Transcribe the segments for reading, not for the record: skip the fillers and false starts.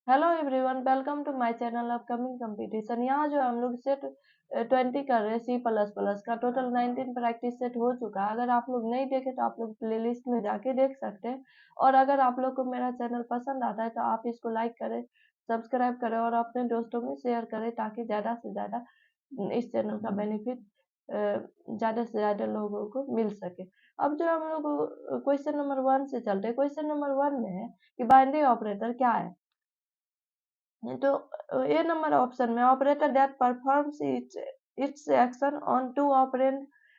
Hello everyone, welcome to my channel upcoming competition. यहाँ जो हम लोग सेट 20 कर रहे हैं C++ का। टोटल 19 प्रैक्टिस सेट हो चुका है। अगर आप लोग नहीं देखे तो आप लोग प्लेलिस्ट में जाके देख सकते हैं। और अगर आप लोग को मेरा चैनल पसंद आता है तो आप इसको लाइक करें, सब्सक्राइब करें और अपने दोस्तों में शेयर करें, ताकि ज़्यादा से ज़्यादा इस चैनल का बेनिफिट ज़्यादा से ज़्यादा लोगों को मिल सके। अब जो हम लोग क्वेश्चन नंबर 1 से चलते हैं। क्वेश्चन नंबर 1 में है कि बाइनरी ऑपरेटर क्या है। तो ए नंबर ऑप्शन में operator that performs its action on two operand.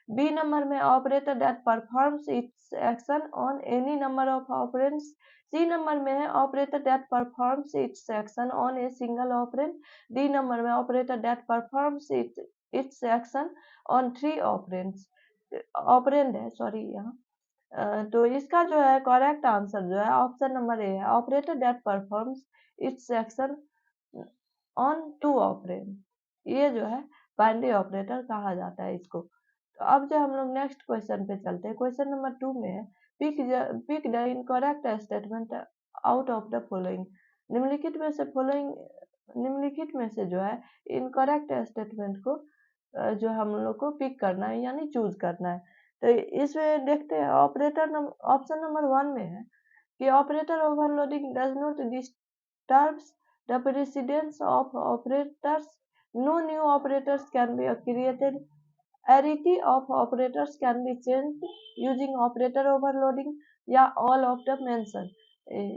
B number में operator that performs its action on any number of operands. C number में है operator that performs its action on a single operand. D number में operator that performs its action on 3 operands. Operand है, sorry यहाँ। तो इसका जो है correct answer जो है ऑप्शन नंबर ए है, operator that performs its action on two operand. ये जो है बाइनरी ऑपरेटर कहा जाता है इसको। तो अब जो हम लोग नेक्स्ट क्वेश्चन पे चलते हैं। क्वेश्चन नंबर 2 में है pick the incorrect statement out of the following. निम्नलिखित में से जो है इनकरेक्ट स्टेटमेंट को जो हम लोग को पिक करना है, यानी चूज करना है। तो इसमें देखते हैं ऑपरेटर ऑप्शन नंबर 1 में है कि operator overloading does not disturbs the precedence of operators. No new operators can be created. Arity of operators can be changed using operator overloading, या all of the mention,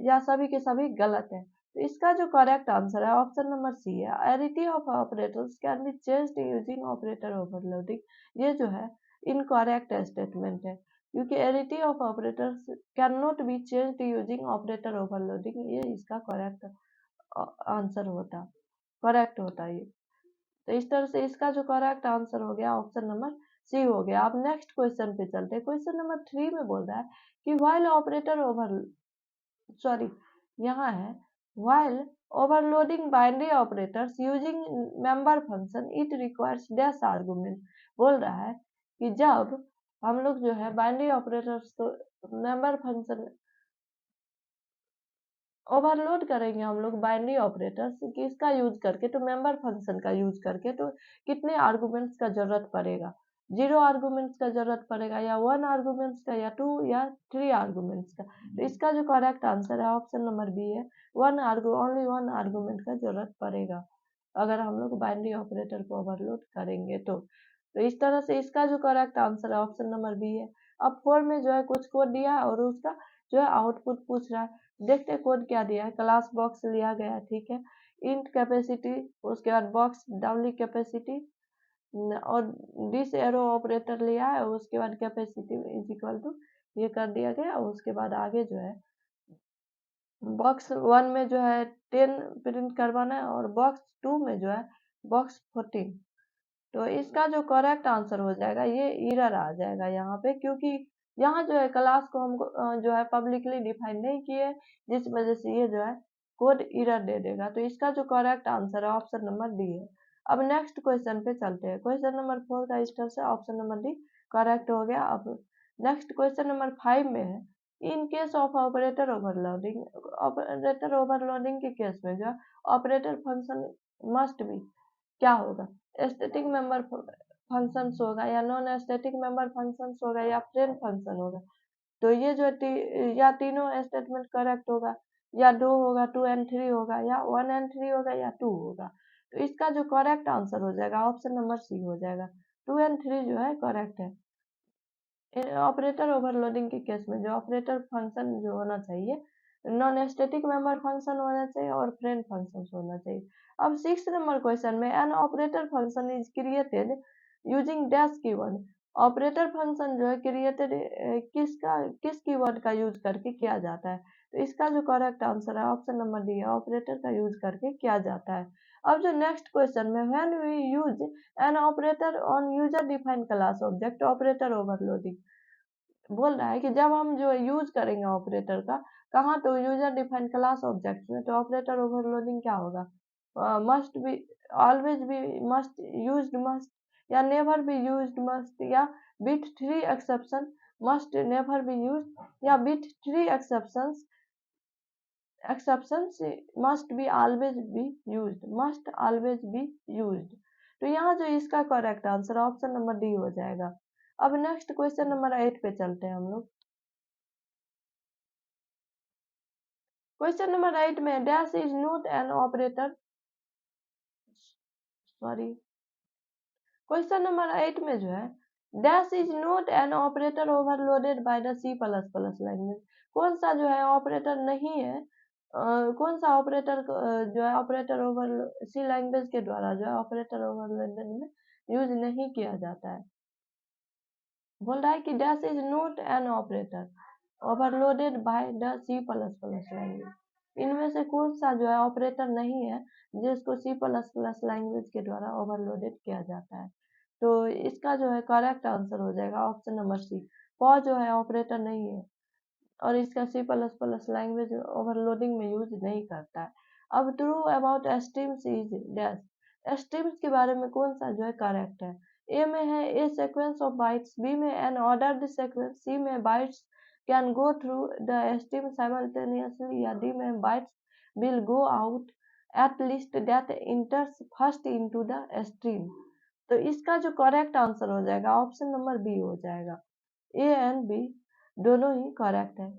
या सभी के सभी गलत है। तो इसका जो करेक्ट आंसर है ऑप्शन नंबर सी है, arity of operators can be changed using operator overloading. ये जो है इनकरेक्ट स्टेटमेंट है, क्योंकि arity of operators can not be changed using operator overloading. ये इसका करेक्ट आंसर होता, करेक्ट होता ये। तो इस तरह से इसका जो करेक्ट आंसर हो गया ऑप्शन नंबर सी हो गया। अब नेक्स्ट क्वेश्चन पे चलते हैं। क्वेश्चन नंबर 3 में बोल रहा है कि व्हाइल ऑपरेटर ओवर सॉरी यहाँ है while overloading binary operators using member function it requires dash argument. बोल रहा है कि जब हम लोग जो है बाइनरी ऑपरेटर्स तो मेंबर फंक्शन ओवरलोड करेंगे हम लोग बाइनरी ऑपरेटर्स किसका यूज करके, तो मेंबर फंक्शन का यूज करके, तो कितने आर्गुमेंट्स का जरूरत पड़ेगा। 0 आर्गुमेंट्स का जरूरत पड़ेगा, या 1 आर्गुमेंट्स का, या 2 या 3 आर्गुमेंट्स का। तो इसका जो करेक्ट आंसर है ऑप्शन नंबर बी है, ओनली 1 आर्गुमेंट का जरूरत पड़ेगा अगर हम लोग बाइनरी ऑपरेटर को ओवरलोड करेंगे तो इस तरह से इसका जो करेक्ट आंसर है ऑप्शन नंबर बी है। अब 4 में जो है कुछ कोड दिया है और उसका जो है आउटपुट पूछ रहा है। देखते हैं कोड क्या दिया है। क्लास बॉक्स लिया गया है, ठीक है। इंट कैपेसिटी, उसके बाद बॉक्स डाउनली कैपेसिटी, और दिस एरो ऑपरेटर लिया है, उसके बाद कैपेसिटी इज इक्वल टू ये कर दिया गया। और उसके बाद आगे जो है बॉक्स 1 में जो है 10 प्रिंट करवाना है, और बॉक्स 2 में जो है बॉक्स 14। तो इसका जो करेक्ट आंसर हो जाएगा ये एरर आ जाएगा यहाँ पे, क्योंकि यहाँ जो है क्लास को हम जो है पब्लिकली डिफाइन नहीं किए, जिस वजह से ये जो है कोड एरर दे देगा। तो इसका जो करेक्ट आंसर है ऑप्शन नंबर डी है। अब नेक्स्ट क्वेश्चन पे चलते हैं। क्वेश्चन नंबर 4 का इस तरह से ऑप्शन नंबर डी करेक्ट हो गया। अब नेक्स्ट क्वेश्चन नंबर 5 में है in case of operator overloading के केस में जो ऑपरेटर फंक्शन मस्ट बी क्या होगा, स्टैटिक मेंबर फंक्शंस होगा, या नॉन स्टैटिक मेंबर फंक्शंस होगा, या फ्रेंड फंक्शन होगा। तो ये जो या तीनों स्टेटमेंट करेक्ट होगा, या 2 होगा, 2 एंड 3 होगा, या 1 एंड 3 होगा, या 2 होगा। तो इसका जो करेक्ट आंसर हो जाएगा ऑप्शन नंबर सी हो जाएगा, 2 एंड 3 जो है करेक्ट है। ऑपरेटर ओवरलोडिंग के केस में जो ऑपरेटर फंक्शन जो होना चाहिए, नॉन स्टैटिक मेंबर फंक्शन होना चाहिए और फ्रेंड फंक्शन होना चाहिए। अब 6 नंबर क्वेश्चन में an operator function is created using dash keyword. Operator function जो है क्रिएटेड किस कीवर्ड का यूज करके किया जाता है। तो इसका जो करेक्ट आंसर है ऑप्शन नंबर डी है, ऑपरेटर का यूज करके किया जाता है। अब जो नेक्स्ट क्वेश्चन में when we use an operator on user defined class object operator overloading. बोल रहा है कि जब हम जो यूज करेंगे ऑपरेटर का कहाँ, तो यूजर डिफाइंड क्लास ऑब्जेक्ट में, तो ऑपरेटर ओवरलोडिंग क्या होगा, must be, always be, must, used must, या नेवर बी यूज्ड मस्ट, या with 3 exception, must never be used, या with 3 exceptions exceptions must be always be used। तो यहाँ जो इसका correct answer option number D हो जाएगा। अब नेक्स्ट क्वेश्चन नंबर 8 पे चलते हैं हम लोग। क्वेश्चन नंबर 8 में dash is not an operator, sorry, question number 8 में जो है dash is not an operator overloaded by the C plus plus language. कौन सा जो है ऑपरेटर नहीं है, कौन सा ऑपरेटर जो है ऑपरेटर ओवर सी लैंग्वेज के द्वारा जो है ऑपरेटर ओवरलोडेड में यूज नहीं किया जाता है। बोल रहा है कि dash is not an operator overloaded by the C plus plus language. इनमें से कौन सा जो है ऑपरेटर नहीं है जिसको सी प्लस प्लस लैंग्वेज के द्वारा ओवरलोडेड किया जाता है। तो इसका जो है करेक्ट आंसर हो जाएगा ऑप्शन नंबर सी। फॉर जो है ऑपरेटर नहीं है और इसका C plus plus language overloading में यूज नहीं करता है। अब true about streams is dash. Streams के बारे में कौन सा जो है करेक्ट है। ए में है ए सीक्वेंस ऑफ बाइट्स, बी में एन ऑर्डर्ड सीक्वेंस, सी में bytes can go through the stream simultaneously, या डी में bytes will go out at least that इंटर्स first into the stream. तो इसका जो करेक्ट आंसर हो जाएगा ऑप्शन नंबर बी हो जाएगा। ए एंड बी दोनों ही करेक्ट है।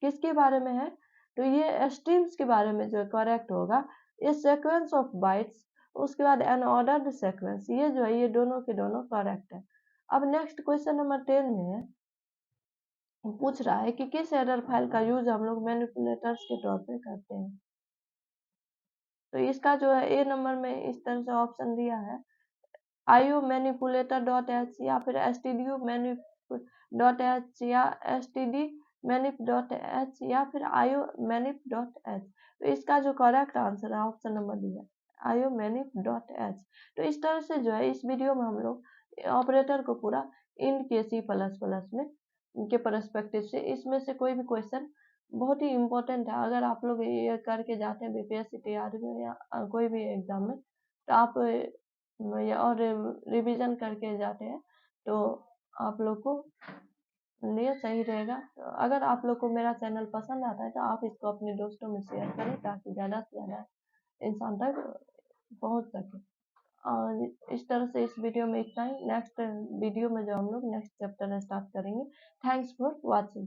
किसके बारे में है, तो ये स्ट्रीम्स के बारे में जो करेक्ट होगा ये सीक्वेंस ऑफ बाइट्स, उसके बाद एन ऑर्डर्ड सीक्वेंस, ये जो है ये दोनों के दोनों करेक्ट है। अब नेक्स्ट क्वेश्चन नंबर 10 में है, पूछ रहा है कि किस हेडर फाइल का यूज हम लोग मैनिपुलेटर्स के तौर पे करते हैं। तो इसका जो है ए नंबर में इस तरह से ऑप्शन दिया है, IO मैनिपुलेटर डॉट एच, या फिर stdio मैनिप डॉट एच, या std मैनिप डॉट एच, या फिर IO मैनिप डॉट एच। तो इसका जो करेक्ट आंसर है ऑप्शन नंबर डी है, IO मैनिप डॉट एच। तो इस तरह से जो है इस वीडियो में हम लोग ऑपरेटर को पूरा इंड के सी प्लस प्लस में के परस्पेक्टिव से, इसमें से कोई भी क्वेश्चन बहुत ही इम्पोर्टेंट है, अगर आप लोग ये करके जाते हैं बीपीएससी तैयारी में या कोई भी एग्जाम में, तो आप और रिवीजन करके जाते हैं तो आप लोग को लिए सही रहेगा। तो अगर आप लोग को मेरा चैनल पसंद आता है तो आप इसको अपने दोस्तों में शेयर करें ताकि ज़्यादा से ज़्यादा इंसान तक पहुंच सके। और इस तरह से इस वीडियो में इतना ही। नेक्स्ट वीडियो में जो हम लोग नेक्स्ट चैप्टर स्टार्ट करेंगे। Thanks for watching.